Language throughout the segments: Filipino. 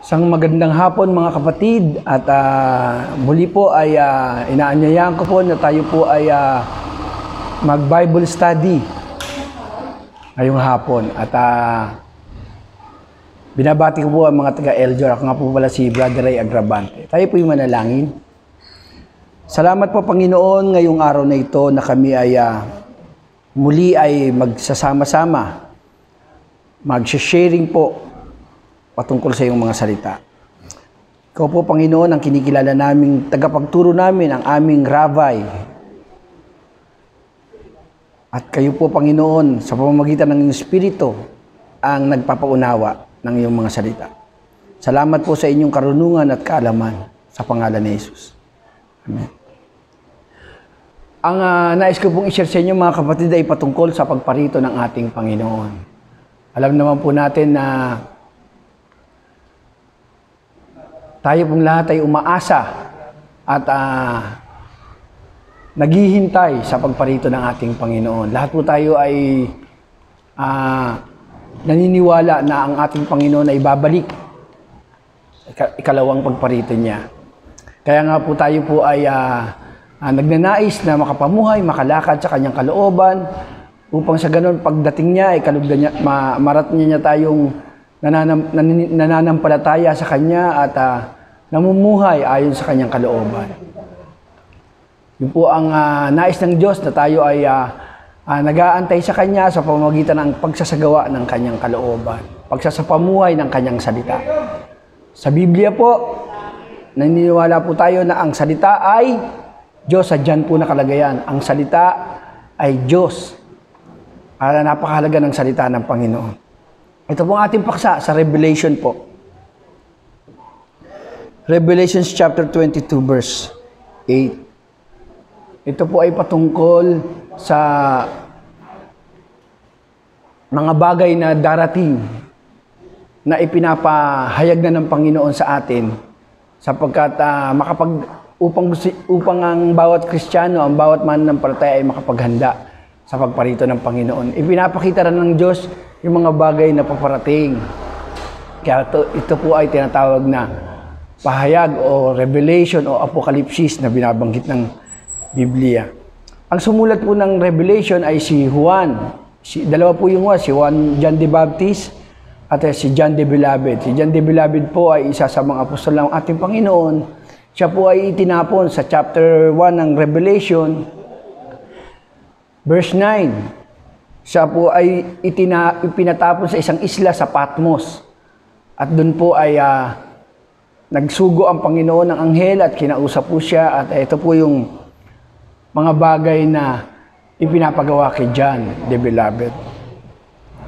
Isang magandang hapon mga kapatid at muli po ay inaanyayahan ko po na tayo po ay mag-Bible study ngayong hapon at binabati ko po ang mga taga-Eljor. Ako nga po pala si Brother Ray Agravante. Tayo po yung manalangin. Salamat po Panginoon ngayong araw na ito na kami ay muli ay magsasama-sama, mag-sharing po patungkol sa iyong mga salita. Ikaw po, Panginoon, ang kinikilala naming tagapagturo namin, ang aming rabbi. At kayo po, Panginoon, sa pamamagitan ng iyong Espiritu, ang nagpapaunawa ng iyong mga salita. Salamat po sa inyong karunungan at kaalaman sa pangalan ni Jesus. Amen. Ang nais ko pong i-share sa inyo, mga kapatid, ay patungkol sa pagparito ng ating Panginoon. Alam naman po natin na tayo pong lahat ay umaasa at naghihintay sa pagparito ng ating Panginoon. Lahat po tayo ay naniniwala na ang ating Panginoon ay babalik. Ikalawang pagparito niya. Kaya nga po tayo po ay nagnanais na makapamuhay, makalakad sa kanyang kalooban upang sa ganun pagdating niya ay marating niya tayong nananampalataya sa Kanya at namumuhay ayon sa Kanyang kalooban. Yun po ang nais ng Diyos na tayo ay nag-aantay sa Kanya sa pamamagitan ng pagsasagawa ng Kanyang kalooban, pagsasapamuhay ng Kanyang salita. Sa Biblia po, naniniwala po tayo na ang salita ay Diyos. Sa dyan po nakalagayan. Ang salita ay Diyos. Napakahalaga ng salita ng Panginoon. Ito po ang ating paksa sa Revelation po. Revelation chapter 22 verse 8. Ito po ay patungkol sa mga bagay na darating na ipinapahayag na ng Panginoon sa atin sapagkat upang ang bawat Kristiyano, ang bawat mananampalataya ay makapaghanda sa pagparito ng Panginoon. Ipinapakita rin ng Diyos yung mga bagay na paparating. Kaya ito po ay tinatawag na pahayag o revelation o apokalipsis na binabanggit ng Biblia. Ang sumulat po ng Revelation ay si Juan. Dalawa po yung si Juan John the Baptist at si John the Beloved. Si John the Beloved po ay isa sa mga apostol ng ating Panginoon. Siya po ay itinapon sa chapter 1 ng Revelation, verse 9. Siya po ay ipinatapon sa isang isla sa Patmos. At doon po ay nagsugo ang Panginoon ng anghel at kinausap po siya. At ito po yung mga bagay na ipinapagawa kay John the Beloved.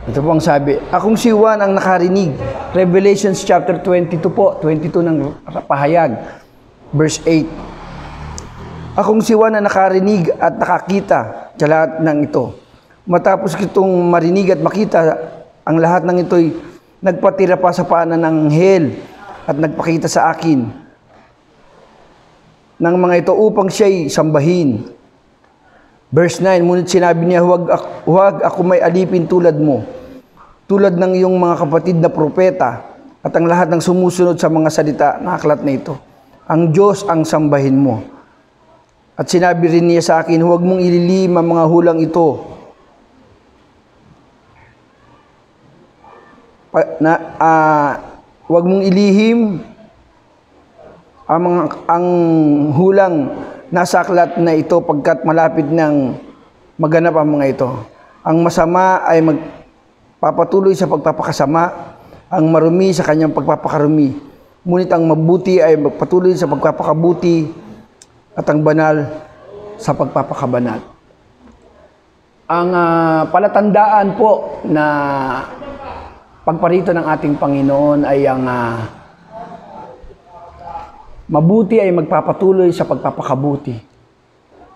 Ito po ang sabi, akong si Juan ang nakarinig. Revelation chapter 22 po, 22 ng pahayag. Verse 8. Akong si Juan na nakarinig at nakakita sa lahat ng ito. Matapos itong marinig at makita, ang lahat ng ito'y nagpatira pa sa paanan ng anghel at nagpakita sa akin ng mga ito upang siya'y sambahin. Verse 9, ngunit sinabi niya, huwag ako may alipin tulad mo, tulad ng iyong mga kapatid na propeta at ang lahat ng sumusunod sa mga salita na aklat na ito. Ang Diyos ang sambahin mo. At sinabi rin niya sa akin, huwag mong ililim ang mga hulang ito. Huwag mong ilihim ang hulang nasa aklat na ito pagkat malapit ng maganap ang mga ito. Ang masama ay magpapatuloy sa pagpapakasama, ang marumi sa kanyang pagpapakarumi. Ngunit ang mabuti ay magpatuloy sa pagpapakabuti at ang banal sa pagpapakabanal. Ang palatandaan po na pagparito ng ating Panginoon ay ang mabuti ay magpapatuloy sa pagpapakabuti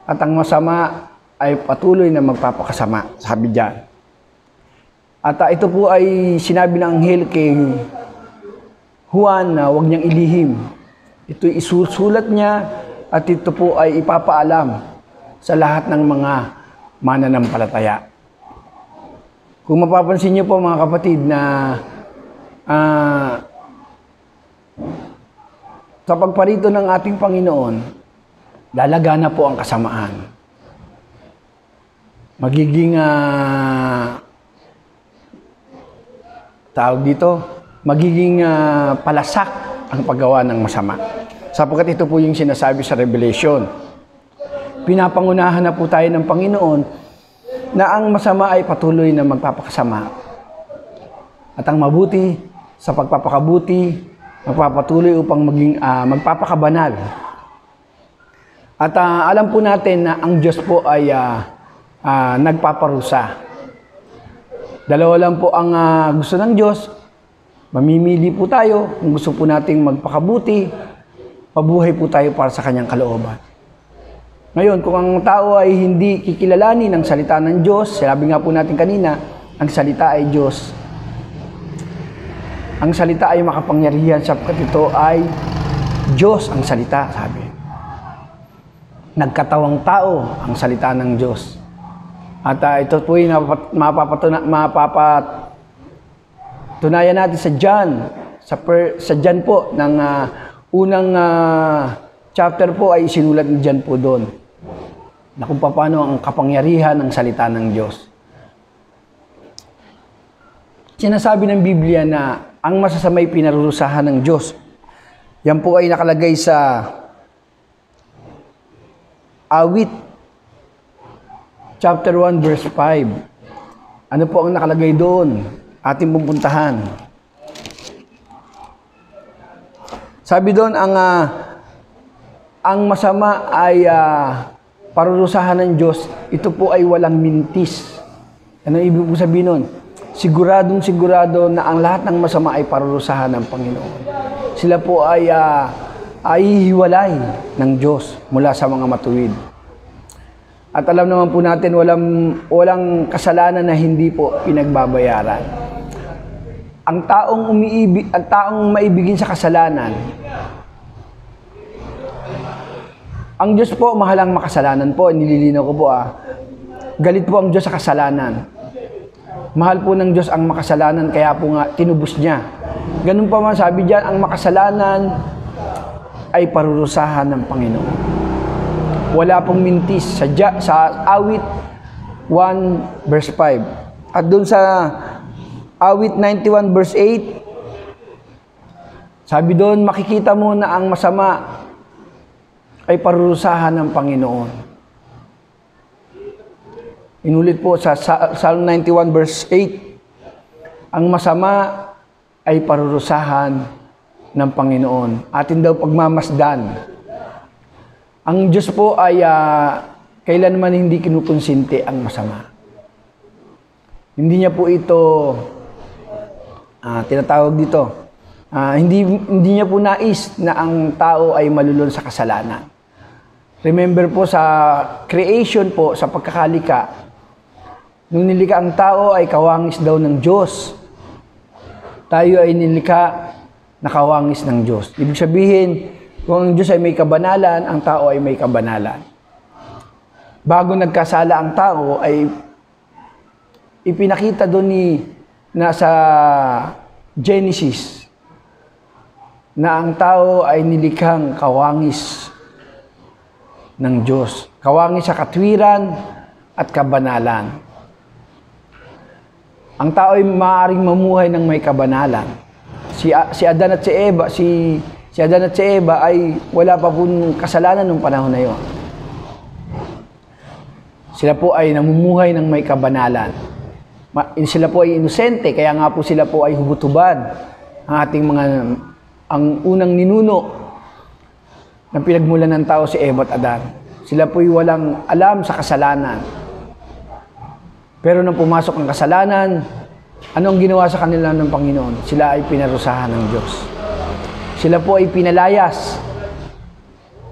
at ang masama ay patuloy na magpapakasama, sabi diyan. At ito po ay sinabi ng anghel kay Juan na huwag niyang ilihim. Ito'y isusulat niya at ito po ay ipapaalam sa lahat ng mga mananampalataya. Kung mapapansin niyo po mga kapatid na sa pagparito ng ating Panginoon, lalagana po ang kasamaan. Magiging magiging palasak ang paggawa ng masama. Sapagkat ito po yung sinasabi sa Revelation. Pinapangunahan na po tayo ng Panginoon na ang masama ay patuloy na magpapakasama. At ang mabuti sa pagpapakabuti, magpapatuloy upang maging magpapakabanal. At alam po natin na ang Diyos po ay nagpaparusa. Dalawa lang po ang gusto ng Diyos. Mamimili po tayo kung gusto po nating magpakabuti, pabuhay po tayo para sa Kanyang kalooban. Ngayon, kung ang tao ay hindi kikilalanin ng salita ng Diyos, sabi nga po natin kanina, ang salita ay Diyos. Ang salita ay makapangyarihan sapagkat ito ay Diyos ang salita, sabi. Nagkatawang tao ang salita ng Diyos. At ito po yung mapapatunayan natin sa John. Sa John po, ng unang chapter po ay sinulat ni John po doon. Na kung paano ang kapangyarihan ng salita ng Diyos. Sinasabi ng Biblia na ang masasamay pinarurusahan ng Diyos. Yan po ay nakalagay sa Awit, chapter 1, verse 5. Ano po ang nakalagay doon? Ating pupuntahan. Sabi doon, ang masama ay parurusahan ng Diyos. Ito po ay walang mintis. Ano ibig po sabihin nun? Siguradong sigurado na ang lahat ng masama ay parurusahan ng Panginoon. Sila po ay hiwalay ng Diyos mula sa mga matuwid. At alam naman po natin, walang kasalanan na hindi po pinagbabayaran. Ang taong maibigin sa kasalanan, ang Diyos po, mahalang makasalanan po, nililinaw ko po galit po ang Diyos sa kasalanan. Mahal po ng Diyos ang makasalanan, kaya po nga tinubos niya. Ganun pa man sabi diyan, ang makasalanan ay parurusahan ng Panginoon. Wala pong mintis sa Awit 1 verse 5. At doon sa Awit 91 verse 8, sabi doon, makikita mo na ang masama ay parurusahan ng Panginoon. Inulit po sa Psalm 91 verse 8, ang masama ay parurusahan ng Panginoon. Atin daw pagmamasdan. Ang Diyos po ay kailanman hindi kinukonsinti ang masama. Hindi niya po ito tinatawag dito. Hindi niya po nais na ang tao ay malulun sa kasalanan. Remember po sa creation po, sa pagkakalika, nung nilikha ang tao ay kawangis daw ng Diyos. Tayo ay nilikha na kawangis ng Diyos. Ibig sabihin, kung ang Diyos ay may kabanalan, ang tao ay may kabanalan. Bago nagkasala ang tao, ay ipinakita doon nasa Genesis na ang tao ay nilikhang kawangis ng Diyos. Kawangis sa katwiran at kabanalan. Ang tao ay maaaring mamuhay ng may kabanalan. Si Adan at si Eva, si Adan at si Eva ay wala pa pong kasalanan nung panahon na yon. Sila po ay namumuhay ng may kabanalan. Sila po ay inosente, kaya nga po sila po ay hubot-hubad. Ang unang ninuno ng pinagmulan ng tao si Eva at Adan. Sila po ay walang alam sa kasalanan. Pero nang pumasok ang kasalanan, ano ang ginawa sa kanila ng Panginoon? Sila ay pinarusahan ng Diyos. Sila po ay pinalayas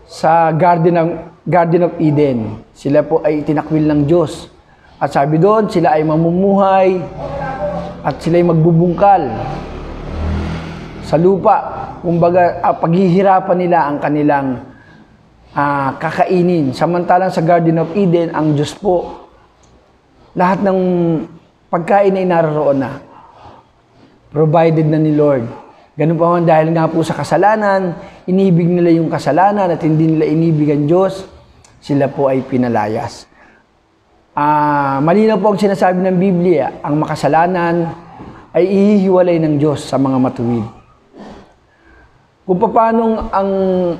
sa Garden of Eden. Sila po ay tinakwil ng Diyos. At sabi doon, sila ay mamumuhay at sila ay magbubungkal sa lupa. Kumbaga, paghihirapan nila ang kanilang kakainin. Samantalang sa Garden of Eden, ang Diyos po, lahat ng pagkain ay naroon na. Provided na ni Lord. Ganun pa man dahil nga po sa kasalanan, inibig nila yung kasalanan at hindi nila inibig ang Diyos, sila po ay pinalayas. Malinaw po ang sinasabi ng Biblia, ang makasalanan ay ihihiwalay ng Diyos sa mga matuwid. Kung paano ang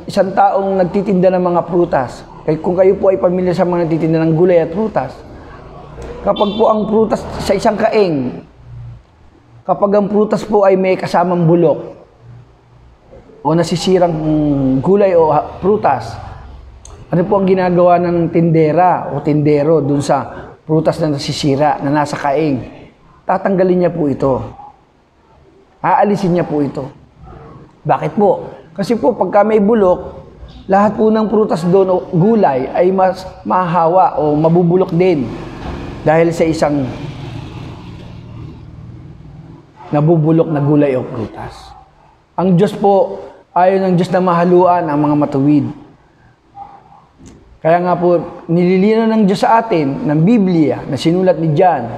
isang taong nagtitinda ng mga prutas, kung kayo po ay pamilya sa mga nagtitinda ng gulay at prutas, kapag po ang prutas sa isang kaing, kapag ang prutas po ay may kasamang bulok o nasisirang gulay o prutas, ano po ang ginagawa ng tindera o tindero dun sa prutas na nasisira, na nasa kaing? Tatanggalin niya po ito. Aalisin niya po ito. Bakit po? Kasi po pagka may bulok, lahat po ng prutas doon o gulay ay mas mahahawa o mabubulok din dahil sa isang nabubulok na gulay o prutas. Ang Diyos po, ayaw ng Diyos na mahaluan ang mga matuwid. Kaya nga po, nililinaw ng Diyos sa atin, ng Biblia, na sinulat ni John,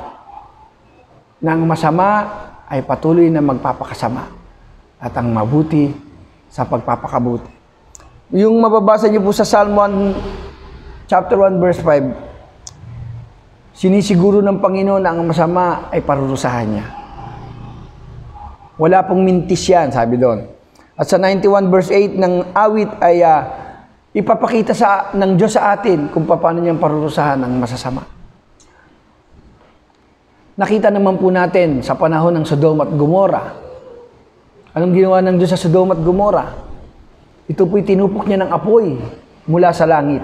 na ang masama ay patuloy na magpapakasama at ang mabuti sa pagpapakabuti. Yung mababasa niyo po sa Psalm 1, chapter 1, verse 5, sinisiguro ng Panginoon na ang masama ay parurusahan niya. Wala pong mintis yan, sabi doon. At sa 91 verse 8 ng awit ay ipapakita ng Diyos sa atin kung paano niyang parurusahan ang masasama. Nakita naman po natin sa panahon ng Sodom at Gomora. Anong ginawa ng Diyos sa Sodom at Gomora? Ito po'y tinupok niya ng apoy mula sa langit.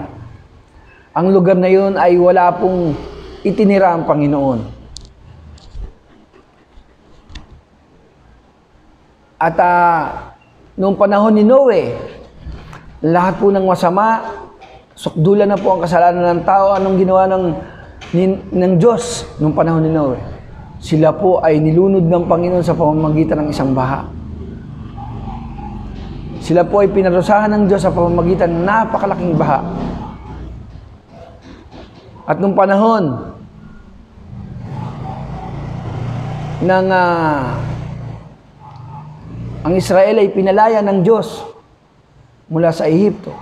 Ang lugar na yun ay wala pong itinira ang Panginoon. At noong panahon ni Noe, lahat po ng masama, sukdulan na po ang kasalanan ng tao. Anong ginawa ng Diyos noong panahon ni Noe? Sila po ay nilunod ng Panginoon sa pamamagitan ng isang baha. Sila po ay pinarusahan ng Diyos sa pamamagitan ng napakalaking baha. At noong panahon ng ang Israel ay pinalaya ng Diyos mula sa Ehipto.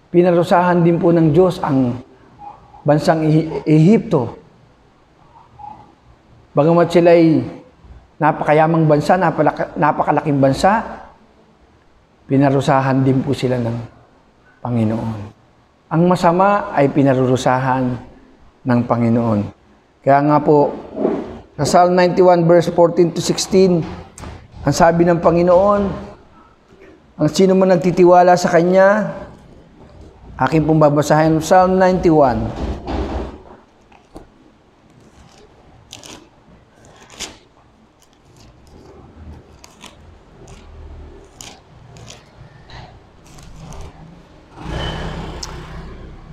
Pinarusahan din po ng Diyos ang bansang Ehipto. Bagamat sila ay napakayamang bansa, napakalaking bansa, pinarusahan din po sila ng Panginoon. Ang masama ay pinarurusahan ng Panginoon. Kaya nga po, sa Psalm 91 verse 14 to 16, ang sabi ng Panginoon, ang sino man nagtitiwala sa Kanya, aking pong babasahin, Psalm 91.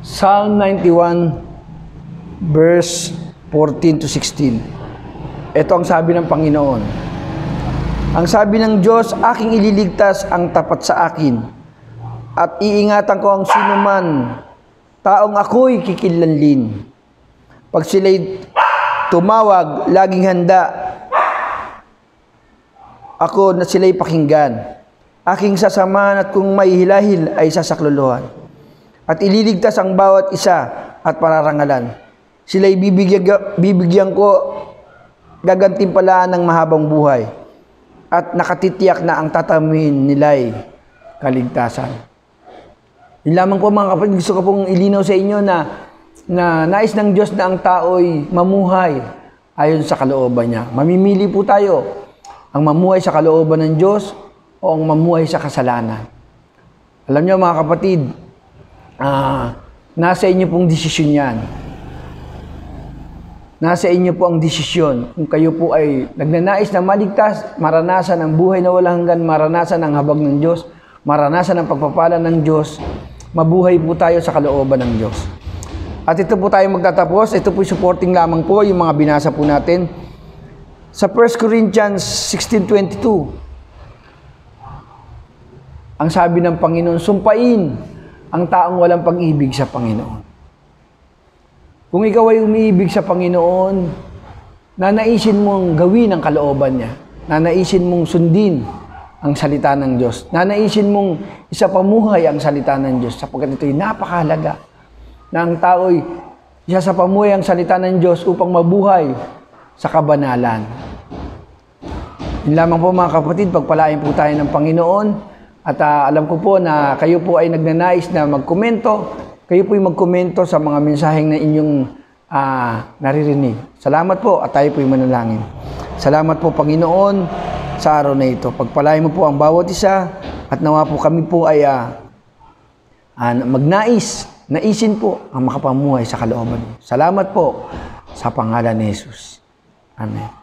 Psalm 91, verse 14 to 16. Ito ang sabi ng Panginoon. Ang sabi ng Diyos, aking ililigtas ang tapat sa akin, at iingatan ko ang sino man, taong ako'y kikilanlin. Pag sila'y tumawag, laging handa ako na sila'y pakinggan. Aking sasamahan at kung may hilahil ay sasakluluhan. At ililigtas ang bawat isa at pararangalan. Sila'y bibigyan ko gagantimpalaan ng mahabang buhay. At nakatitiyak na ang tatamin nila'y kaligtasan. Yun lamang po mga kapatid, gusto ko pong ilinaw sa inyo na nais ng Diyos na ang tao'y mamuhay ayon sa kalooban niya. Mamimili po tayo ang mamuhay sa kalooban ng Diyos o ang mamuhay sa kasalanan. Alam niyo mga kapatid, nasa inyo pong desisyon yan. Nasa inyo po ang desisyon. Kung kayo po ay nagnanais na maligtas, maranasan ang buhay na walang hanggan, maranasan ang habag ng Diyos, maranasan ang pagpapala ng Diyos, mabuhay po tayo sa kalooban ng Diyos. At ito po tayo magtatapos. Ito po supporting lamang po yung mga binasa po natin. Sa 1 Corinthians 16:22, ang sabi ng Panginoon, sumpain ang taong walang pag-ibig sa Panginoon. Kung ikaw ay umiibig sa Panginoon, nanaisin mong gawin ang kalooban niya. nanaisin mong sundin ang salita ng Diyos. Nanaisin mong isapamuhay ang salita ng Diyos sapagkat ito'y napakahalaga na ang tao'y isasapamuhay ang salita ng Diyos upang mabuhay sa kabanalan. Yun lamang po mga kapatid, pagpalain po tayo ng Panginoon at alam ko po na kayo po ay nagnanais na magkomento. Kayo po ay magkomento sa mga mensaheng na inyong naririnig. Salamat po at tayo po ay manalangin. Salamat po Panginoon sa araw na ito. Pagpalain mo po ang bawat isa at nawa po kami po ay naisin po ang makapamuhay sa kalooban mo. Salamat po sa pangalan ni Jesus. Amen.